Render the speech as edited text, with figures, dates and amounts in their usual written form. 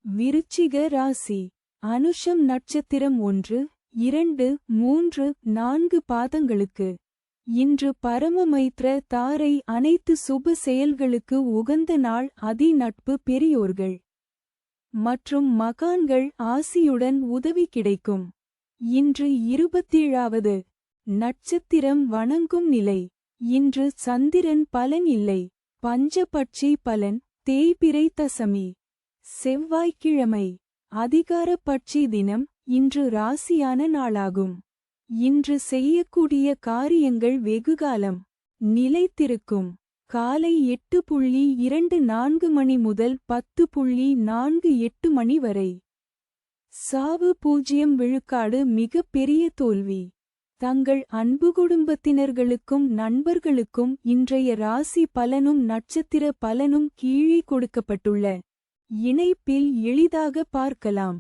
விருச்சிக ராசி. அனுஷம் நட்சத்திரம் 1, 2, 3, 4 பாதங்களுக்கு. இன்று பரமமைத்ர தாரை அனைத்து சுப செயல்களுக்கு உகந்த நாள். அதி நட்பு பெரியோர்கள் மற்றும் மகான்கள் ஆசியுடன் உதவி கிடைக்கும். இன்று 27வது நட்சத்திரம் வணங்கும் நிலை. இன்று சந்திரன் பலன் இல்லை. பஞ்சபட்சி பலன் தேய்பிறை தசமி. செவ்வாய்க்கிழமை அதிகார பட்சி தினம். இன்று ராசியான நாளாகும். இன்று செய்யக்கூடிய காரியங்கள் வெகுகாலம் நிலைத்திருக்கும். காலை 8:24 மணி முதல் 10:48 மணி வரை. சாவு 0 விழுக்காடு. மிக பெரிய தோல்வி. தங்கள் அன்பு குடும்பத்தினர்களுக்கும் நண்பர்களுக்கும் இன்றைய ராசி பலனும் நட்சத்திர பலனும் கீழே கொடுக்கப்பட்டுள்ள இணைப்பில் எளிதாக பார்க்கலாம்.